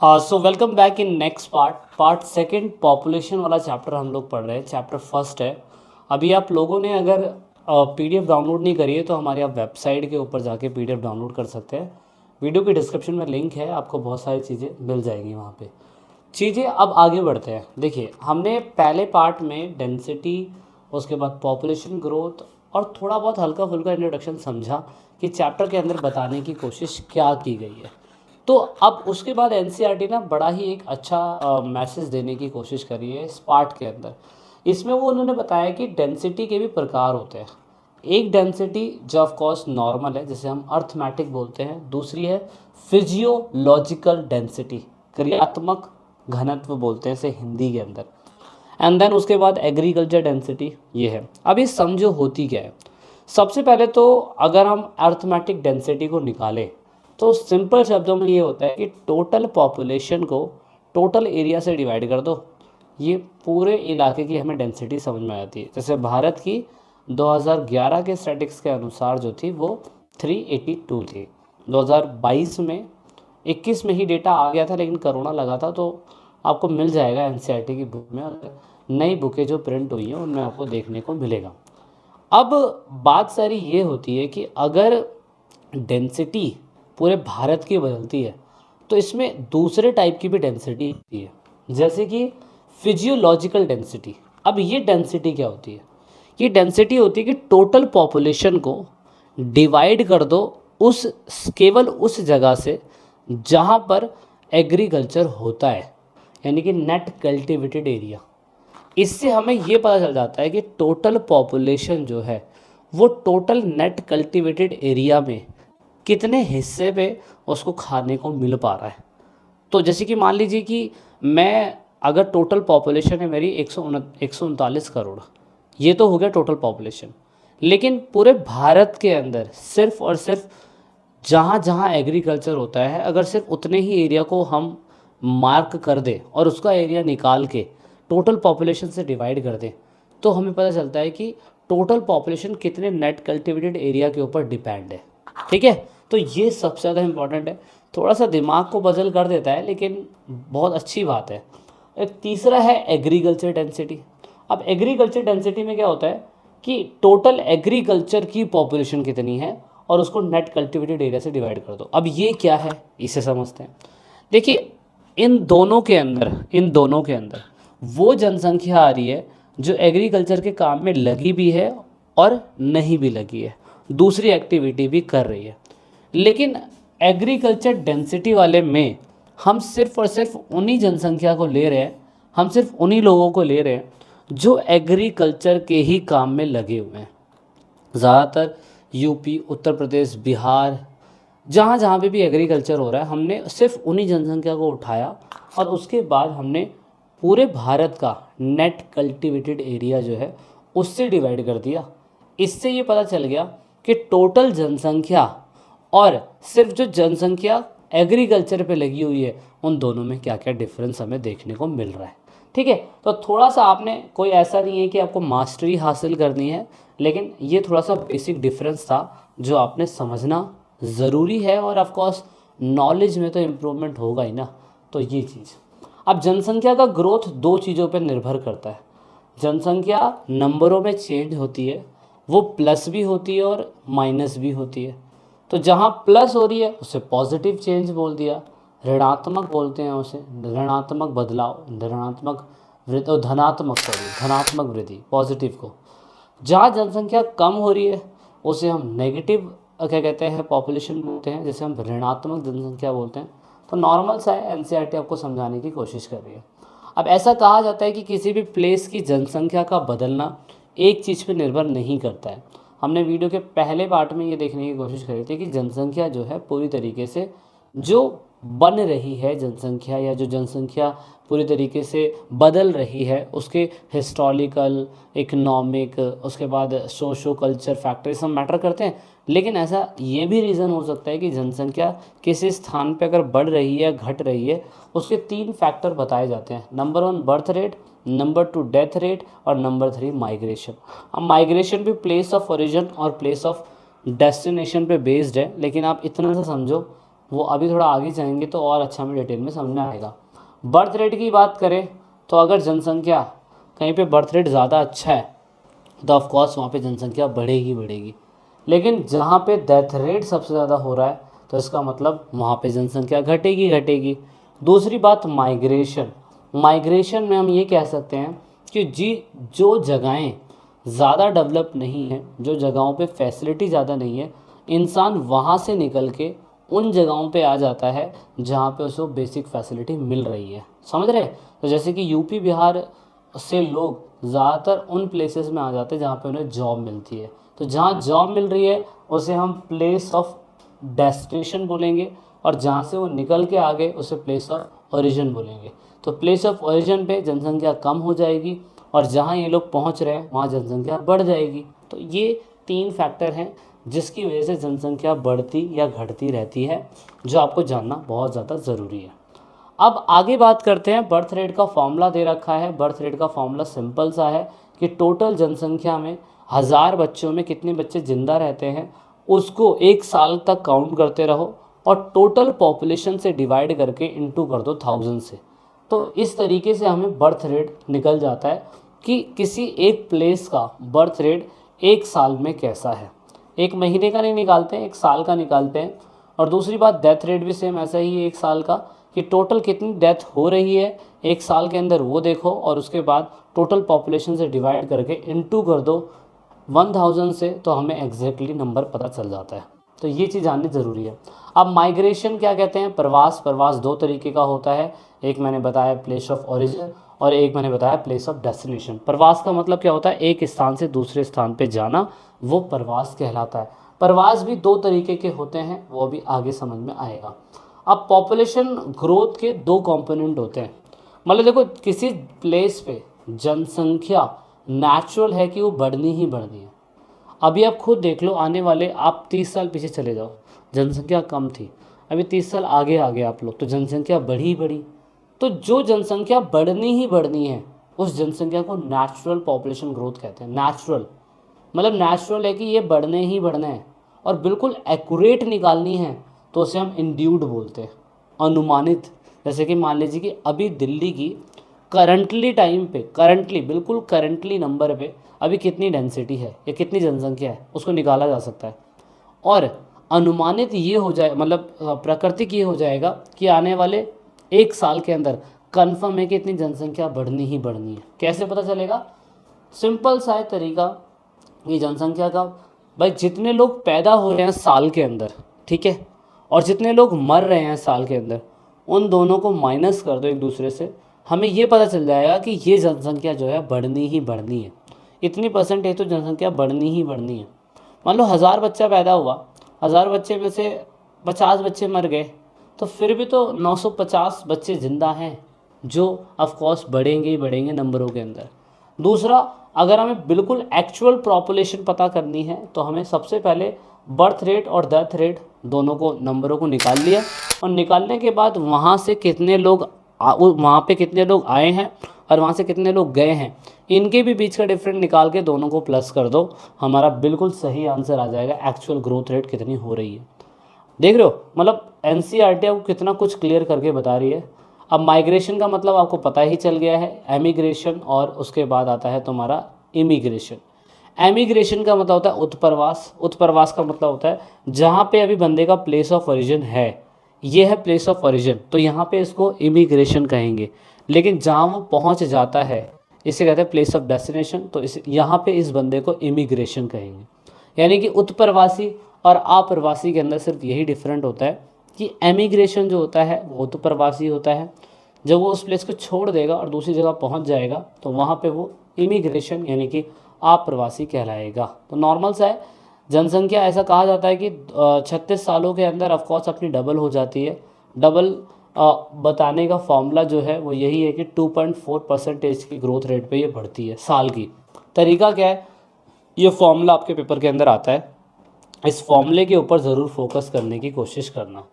So welcome back in next part second population वाला chapter हम लोग पढ़ रहे हैं। चैप्टर फर्स्ट है। अभी आप लोगों ने अगर पीडीएफ डाउनलोड नहीं करी है तो हमारी आप वेबसाइट के ऊपर जाके पीडीएफ डाउनलोड कर सकते हैं। वीडियो के डिस्क्रिप्शन में लिंक है, आपको बहुत सारी चीज़ें मिल जाएंगी वहाँ पे। चीज़ें अब आगे बढ़ते हैं। देखिए, हमने पहले पार्ट में डेंसिटी, उसके बाद पॉपुलेशन ग्रोथ और थोड़ा बहुत हल्का फुल्का इंट्रोडक्शन समझा कि चैप्टर के अंदर बताने की कोशिश क्या की गई है। तो अब उसके बाद एनसीईआरटी ना बड़ा ही एक अच्छा मैसेज देने की कोशिश करी है इस पार्ट के अंदर। इसमें वो उन्होंने बताया कि डेंसिटी के भी प्रकार होते हैं। एक डेंसिटी जो ऑफ कोर्स नॉर्मल है, जिसे हम अर्थमेटिक बोलते हैं। दूसरी है फिजियोलॉजिकल डेंसिटी, क्रियात्मक घनत्व बोलते हैं इसे हिंदी के अंदर। एंड देन उसके बाद एग्रीकल्चर डेंसिटी ये है। अब ये समझो होती क्या है। सबसे पहले तो अगर हम अर्थमेटिक डेंसिटी को निकालें तो सिंपल शब्दों में ये होता है कि टोटल पॉपुलेशन को टोटल एरिया से डिवाइड कर दो, ये पूरे इलाके की हमें डेंसिटी समझ में आती है। जैसे भारत की 2011 के स्टैटिक्स के अनुसार जो थी वो 382 थी। 2022 में 21 में ही डेटा आ गया था, लेकिन कोरोना लगा था, तो आपको मिल जाएगा एनसीईआरटी की बुक में। नई बुकें जो प्रिंट हुई हैं उनमें आपको देखने को मिलेगा। अब बात सारी ये होती है कि अगर डेंसिटी पूरे भारत की बदलती है तो इसमें दूसरे टाइप की भी डेंसिटी होती है, जैसे कि फिजियोलॉजिकल डेंसिटी। अब ये डेंसिटी क्या होती है? ये डेंसिटी होती है कि टोटल पॉपुलेशन को डिवाइड कर दो उस केवल उस जगह से जहाँ पर एग्रीकल्चर होता है, यानी कि नेट कल्टिवेटेड एरिया। इससे हमें ये पता चल जाता है कि टोटल पॉपुलेशन जो है वो टोटल नेट कल्टिवेटेड एरिया में कितने हिस्से पे उसको खाने को मिल पा रहा है। तो जैसे कि मान लीजिए कि मैं अगर टोटल पॉपुलेशन है मेरी 139 करोड़, ये तो हो गया टोटल पॉपुलेशन। लेकिन पूरे भारत के अंदर सिर्फ और सिर्फ जहाँ जहाँ एग्रीकल्चर होता है, अगर सिर्फ उतने ही एरिया को हम मार्क कर दें और उसका एरिया निकाल के टोटल पॉपुलेशन से डिवाइड कर दें, तो हमें पता चलता है कि टोटल पॉपुलेशन कितने नेट कल्टिवेटेड एरिया के ऊपर डिपेंड है। ठीक है, तो ये सबसे ज़्यादा इम्पॉर्टेंट है। थोड़ा सा दिमाग को बदल कर देता है, लेकिन बहुत अच्छी बात है। एक तीसरा है एग्रीकल्चर डेंसिटी। अब एग्रीकल्चर डेंसिटी में क्या होता है कि टोटल एग्रीकल्चर की पॉपुलेशन कितनी है और उसको नेट कल्टिवेटेड एरिया से डिवाइड कर दो। अब ये क्या है, इसे समझते हैं। देखिए, इन दोनों के अंदर वो जनसंख्या आ रही है जो एग्रीकल्चर के काम में लगी भी है और नहीं भी लगी है, दूसरी एक्टिविटी भी कर रही है। लेकिन एग्रीकल्चर डेंसिटी वाले में हम सिर्फ और सिर्फ उन्हीं जनसंख्या को ले रहे हैं, हम सिर्फ उन्हीं लोगों को ले रहे हैं जो एग्रीकल्चर के ही काम में लगे हुए हैं। ज़्यादातर यूपी, उत्तर प्रदेश, बिहार, जहाँ जहाँ पे भी एग्रीकल्चर हो रहा है, हमने सिर्फ उन्हीं जनसंख्या को उठाया और उसके बाद हमने पूरे भारत का नेट कल्टिवेटेड एरिया जो है उससे डिवाइड कर दिया। इससे ये पता चल गया कि टोटल जनसंख्या और सिर्फ जो जनसंख्या एग्रीकल्चर पे लगी हुई है, उन दोनों में क्या क्या डिफरेंस हमें देखने को मिल रहा है। ठीक है, तो थोड़ा सा आपने, कोई ऐसा नहीं है कि आपको मास्टरी हासिल करनी है, लेकिन ये थोड़ा सा बेसिक डिफरेंस था जो आपने समझना ज़रूरी है। और ऑफ कोर्स नॉलेज में तो इम्प्रूवमेंट होगा ही ना। तो ये चीज़, अब जनसंख्या का ग्रोथ दो चीज़ों पर निर्भर करता है। जनसंख्या नंबरों में चेंज होती है, वो प्लस भी होती है और माइनस भी होती है। तो जहाँ प्लस हो रही है उसे पॉजिटिव चेंज बोल दिया, ऋणात्मक बोलते हैं उसे ऋणात्मक बदलाव, ऋणात्मक वृद्धि, धनात्मक वृद्धि, पॉजिटिव को। जहाँ जनसंख्या कम हो रही है उसे हम नेगेटिव क्या कहते हैं, पॉपुलेशन बोलते हैं, जैसे हम ऋणात्मक जनसंख्या बोलते हैं। तो नॉर्मल सा है, एनसीईआरटी आपको समझाने की कोशिश कर रही है। अब ऐसा कहा जाता है कि किसी भी प्लेस की जनसंख्या का बदलना एक चीज़ पर निर्भर नहीं करता है। हमने वीडियो के पहले पार्ट में ये देखने की कोशिश करी थी कि जनसंख्या जो है पूरी तरीके से जो बन रही है जनसंख्या, या जो जनसंख्या पूरी तरीके से बदल रही है, उसके हिस्टोरिकल, इकोनॉमिक, उसके बाद सोशो कल्चर फैक्टर सब मैटर करते हैं। लेकिन ऐसा ये भी रीज़न हो सकता है कि जनसंख्या किसी स्थान पे अगर बढ़ रही है, घट रही है, उसके तीन फैक्टर बताए जाते हैं। Number 1 birth rate, number 2 death rate और नंबर 3 माइग्रेशन। अब माइग्रेशन भी प्लेस ऑफ ओरिजिन और प्लेस ऑफ डेस्टिनेशन पे बेस्ड है, लेकिन आप इतना सा समझो वो अभी थोड़ा आगे जाएंगे तो और अच्छा में डिटेल में समझ में आएगा। बर्थ रेट की बात करें तो अगर जनसंख्या कहीं पे बर्थ रेट ज़्यादा अच्छा है तो ऑफकोर्स वहाँ पे जनसंख्या बढ़ेगी बढ़ेगी, लेकिन जहाँ पे डेथ रेट सबसे ज़्यादा हो रहा है तो इसका मतलब वहाँ पे जनसंख्या घटेगी घटेगी। दूसरी बात माइग्रेशन, माइग्रेशन में हम ये कह सकते हैं कि जो जगहें ज़्यादा डेवलप नहीं हैं, जो जगहों पे फैसिलिटी ज़्यादा नहीं है, इंसान वहाँ से निकल के उन जगहों पे आ जाता है जहाँ पे उसको बेसिक फैसिलिटी मिल रही है। समझ रहे? तो जैसे कि यूपी बिहार से लोग ज़्यादातर उन प्लेसेस में आ जाते हैं जहाँ पे उन्हें जॉब मिलती है। तो जहाँ जॉब मिल रही है उसे हम प्लेस ऑफ डेस्टिनेशन बोलेंगे, और जहाँ से वो निकल के आ गए उसे प्लेस ऑफ ओरिजिन बोलेंगे। तो प्लेस ऑफ ओरिजिन पे जनसंख्या कम हो जाएगी और जहाँ ये लोग पहुँच रहे हैं वहाँ जनसंख्या बढ़ जाएगी। तो ये 3 फैक्टर हैं जिसकी वजह से जनसंख्या बढ़ती या घटती रहती है, जो आपको जानना बहुत ज़्यादा ज़रूरी है। अब आगे बात करते हैं, बर्थ रेट का फॉर्मूला दे रखा है। बर्थ रेट का फॉर्मूला सिंपल सा है कि टोटल जनसंख्या में 1000 बच्चों में कितने बच्चे ज़िंदा रहते हैं उसको 1 साल तक काउंट करते रहो और टोटल पॉपुलेशन से डिवाइड करके इनटू कर दो 1000 से। तो इस तरीके से हमें बर्थ रेट निकल जाता है कि किसी एक प्लेस का बर्थ रेट 1 साल में कैसा है। 1 महीने का नहीं निकालते हैं, 1 साल का निकालते हैं। और दूसरी बात, डेथ रेट भी सेम ऐसा ही है 1 साल का, कि टोटल कितनी डेथ हो रही है 1 साल के अंदर वो देखो, और उसके बाद टोटल पॉपुलेशन से डिवाइड करके इनटू कर दो 1000 से, तो हमें एग्जैक्टली नंबर पता चल जाता है। तो ये चीज़ जाननी ज़रूरी है। अब माइग्रेशन क्या कहते हैं? प्रवास। प्रवास 2 तरीके का होता है, एक मैंने बताया प्लेस ऑफ ओरिजिन और एक मैंने बताया प्लेस ऑफ डेस्टिनेशन। प्रवास का मतलब क्या होता है? एक स्थान से दूसरे स्थान पे जाना, वो प्रवास कहलाता है। प्रवास भी 2 तरीके के होते हैं, वो भी आगे समझ में आएगा। अब पॉपुलेशन ग्रोथ के 2 कंपोनेंट होते हैं। मतलब देखो, किसी प्लेस पे जनसंख्या नेचुरल है कि वो बढ़नी ही बढ़नी है। अभी आप खुद देख लो, आने वाले आप 30 साल पीछे चले जाओ, जनसंख्या कम थी, अभी 30 साल आगे आ गए आप लोग तो जनसंख्या बढ़ी बढ़ी। तो जो जनसंख्या बढ़नी ही बढ़नी है उस जनसंख्या को नेचुरल पॉपुलेशन ग्रोथ कहते हैं। नेचुरल मतलब नेचुरल है कि ये बढ़ने ही बढ़ने हैं, और बिल्कुल एक्यूरेट निकालनी है तो उसे हम इंड्यूड बोलते हैं, अनुमानित। जैसे कि मान लीजिए कि अभी दिल्ली की करंटली टाइम पे, करंटली बिल्कुल करंटली नंबर पे अभी कितनी डेंसिटी है या कितनी जनसंख्या है उसको निकाला जा सकता है। और अनुमानित ये हो जाए, मतलब प्राकृतिक ये हो जाएगा कि आने वाले 1 साल के अंदर कन्फर्म है कि इतनी जनसंख्या बढ़नी ही बढ़नी है। कैसे पता चलेगा? सिंपल सा है तरीका, ये जनसंख्या का, भाई जितने लोग पैदा हो रहे हैं साल के अंदर, ठीक है, और जितने लोग मर रहे हैं साल के अंदर, उन दोनों को माइनस कर दो एक दूसरे से, हमें ये पता चल जाएगा कि ये जनसंख्या जो है बढ़नी ही बढ़नी है। इतनी परसेंटेज तो जनसंख्या बढ़नी ही बढ़नी है। मान लो 1000 बच्चा पैदा हुआ, 1000 बच्चे में से 50 बच्चे मर गए, तो फिर भी तो 950 बच्चे ज़िंदा हैं जो ऑफकोर्स बढ़ेंगे ही बढ़ेंगे नंबरों के अंदर। दूसरा, अगर हमें बिल्कुल एक्चुअल पॉपुलेशन पता करनी है तो हमें सबसे पहले बर्थ रेट और डेथ रेट दोनों को, नंबरों को निकाल लिया, और निकालने के बाद वहाँ से कितने लोग वहाँ पे कितने लोग आए हैं और वहाँ से कितने लोग गए हैं, इनके भी बीच का डिफरेंस निकाल के दोनों को प्लस कर दो, हमारा बिल्कुल सही आंसर आ जाएगा एक्चुअल ग्रोथ रेट कितनी हो रही है। देख रहे हो, मतलब एनसीईआरटी आपको कितना कुछ क्लियर करके बता रही है। अब माइग्रेशन का मतलब आपको पता ही चल गया है, एमिग्रेशन, और उसके बाद आता है तुम्हारा इमिग्रेशन। एमिग्रेशन का मतलब होता है उत्प्रवास। उत्प्रवास का मतलब होता है जहाँ पे अभी बंदे का प्लेस ऑफ ओरिजिन है, ये है प्लेस ऑफ ओरिजिन, तो यहाँ पे इसको इमिग्रेशन कहेंगे। लेकिन जहाँ वो पहुँच जाता है इसे कहते हैं प्लेस ऑफ डेस्टिनेशन, तो इस यहाँ पे इस बंदे को इमिग्रेशन कहेंगे। यानी कि उत्प्रवासी और अप्रवासी के अंदर सिर्फ यही डिफरेंट होता है कि एमिग्रेशन जो होता है वो उत्प्रवासी होता है, जब वो उस प्लेस को छोड़ देगा और दूसरी जगह पहुंच जाएगा तो वहाँ पे वो इमिग्रेशन यानी कि अप्रवासी कहलाएगा। तो नॉर्मल सा है, जनसंख्या ऐसा कहा जाता है कि 36 सालों के अंदर ऑफकोर्स अपनी डबल हो जाती है। डबल बताने का फॉर्मूला जो है वो यही है कि 2.4% की ग्रोथ रेट पे ये बढ़ती है साल की। तरीका क्या है? ये फॉर्मूला आपके पेपर के अंदर आता है, इस फॉर्मूले के ऊपर ज़रूर फोकस करने की कोशिश करना।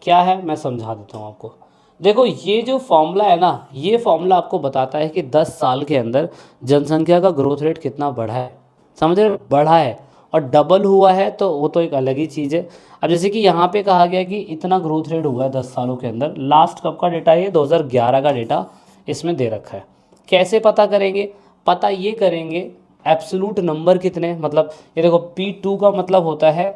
क्या है मैं समझा देता हूँ आपको। देखो, ये जो फॉर्मूला है ना, ये फॉर्मूला आपको बताता है कि 10 साल के अंदर जनसंख्या का ग्रोथ रेट कितना बढ़ा है। समझ रहे हो? बढ़ा है। और डबल हुआ है तो वो तो एक अलग ही चीज़ है। अब जैसे कि यहाँ पे कहा गया कि इतना ग्रोथ रेट हुआ है 10 सालों के अंदर, लास्ट कब का डेटा है, ये 2011 का डेटा इसमें दे रखा है। कैसे पता करेंगे, पता ये करेंगे एब्सोलूट नंबर कितने, मतलब ये देखो P2 का मतलब होता है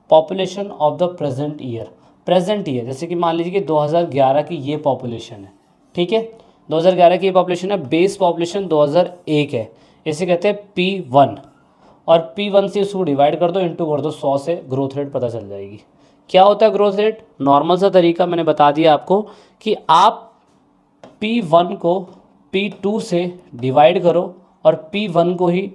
population of the present year. Present year जैसे कि मान लीजिए कि 2011 की ये पॉपुलेशन है, ठीक है, 2011 की ये पॉपुलेशन है, बेस पॉपुलेशन 2001 है, इसे कहते हैं P1, और P1 से इसको डिवाइड कर दो, इंटू कर दो 100 से, ग्रोथ रेट पता चल जाएगी। क्या होता है ग्रोथ रेट, नॉर्मल सा तरीका मैंने बता दिया आपको कि आप P1 को P2 से डिवाइड करो और P1 को ही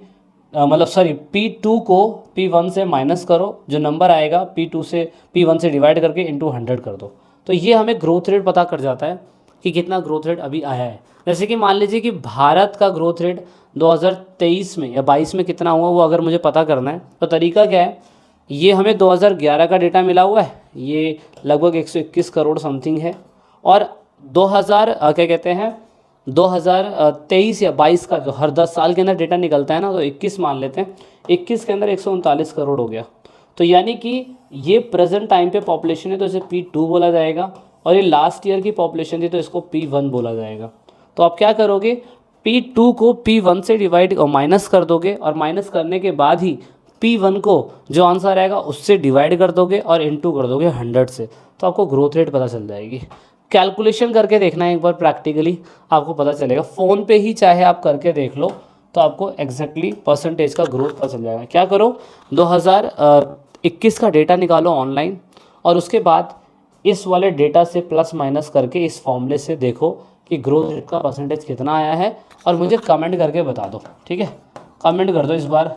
मतलब सॉरी P2 को P1 से माइनस करो, जो नंबर आएगा P2 से P1 से डिवाइड करके इंटू 100 कर दो, तो ये हमें ग्रोथ रेट पता कर जाता है कि कितना ग्रोथ रेट अभी आया है। जैसे कि मान लीजिए कि भारत का ग्रोथ रेट 2023 में या 22 में कितना हुआ, वो अगर मुझे पता करना है तो तरीका क्या है, ये हमें 2011 का डेटा मिला हुआ है, ये लगभग 121 करोड़ समथिंग है, और 2000 क्या कहते हैं 2023 या 22 का जो हर 10 साल के अंदर डेटा निकलता है ना, तो 21 मान लेते हैं, 21 के अंदर 139 करोड़ हो गया। तो यानी कि ये प्रेजेंट टाइम पे पॉपुलेशन है तो इसे P2 बोला जाएगा, और ये लास्ट ईयर की पॉपुलेशन थी तो इसको P1 बोला जाएगा। तो आप क्या करोगे, P2 को P1 से डिवाइड और माइनस कर दोगे, और माइनस करने के बाद ही P1 को जो आंसर आएगा उससे डिवाइड कर दोगे और इंटू कर दोगे 100 से, तो आपको ग्रोथ रेट पता चल जाएगी। कैलकुलेशन करके देखना है एक बार, प्रैक्टिकली आपको पता चलेगा, फ़ोन पे ही चाहे आप करके देख लो तो आपको एग्जैक्टली परसेंटेज का ग्रोथ पता चल जाएगा। क्या करो, 2021 का डेटा निकालो ऑनलाइन, और उसके बाद इस वाले डेटा से प्लस माइनस करके इस फॉर्मूले से देखो कि ग्रोथ रेट का परसेंटेज कितना आया है, और मुझे कमेंट करके बता दो, ठीक है, कमेंट कर दो इस बार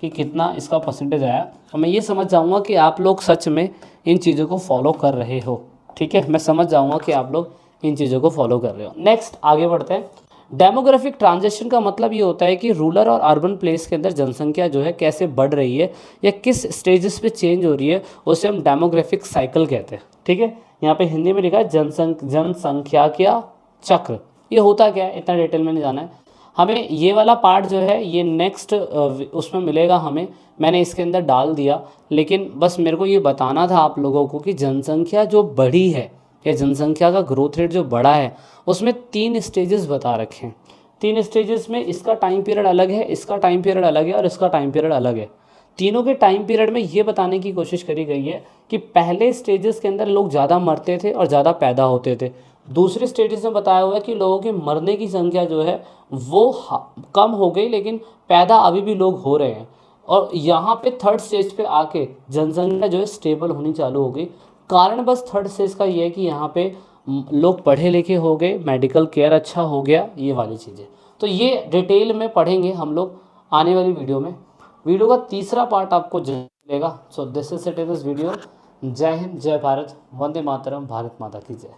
कि कितना इसका परसेंटेज आया, और मैं ये समझ जाऊँगा कि आप लोग सच में इन चीज़ों को फॉलो कर रहे हो, ठीक है, मैं समझ जाऊँगा कि आप लोग इन चीज़ों को फॉलो कर रहे हो। नेक्स्ट आगे बढ़ते हैं। डेमोग्राफिक ट्रांजिशन का मतलब ये होता है कि रूरल और अर्बन प्लेस के अंदर जनसंख्या जो है कैसे बढ़ रही है या किस स्टेजेस पे चेंज हो रही है, उसे हम डेमोग्राफिक साइकिल कहते हैं, ठीक है। यहाँ पे हिंदी में लिखा है जनसंख्या चक्र। ये होता क्या है इतना डिटेल में नहीं जाना है हमें, ये वाला पार्ट जो है ये नेक्स्ट उसमें मिलेगा हमें, मैंने इसके अंदर डाल दिया, लेकिन बस मेरे को ये बताना था आप लोगों को कि जनसंख्या जो बढ़ी है या जनसंख्या का ग्रोथ रेट जो बढ़ा है उसमें 3 स्टेजेस बता रखे हैं। 3 स्टेजेस में इसका टाइम पीरियड अलग है, इसका टाइम पीरियड अलग है, और इसका टाइम पीरियड अलग है। तीनों के टाइम पीरियड में ये बताने की कोशिश करी गई है कि पहले स्टेजेस के अंदर लोग ज़्यादा मरते थे और ज़्यादा पैदा होते थे। दूसरे स्टेजेस में बताया हुआ है कि लोगों के मरने की संख्या जो है वो कम हो गई, लेकिन पैदा अभी भी लोग हो रहे हैं। और यहाँ पे थर्ड स्टेज पे आके जनसंख्या जो है स्टेबल होनी चालू हो गई। कारण बस थर्ड स्टेज का ये है कि यहाँ पे लोग पढ़े लिखे हो गए, मेडिकल केयर अच्छा हो गया, ये वाली चीज़ें। तो ये डिटेल में पढ़ेंगे हम लोग आने वाली वीडियो में। वीडियो का तीसरा पार्ट आपको मिलेगा। So this is it in this video. जय हिंद, जय भारत, वंदे मातरम, भारत माता की जय।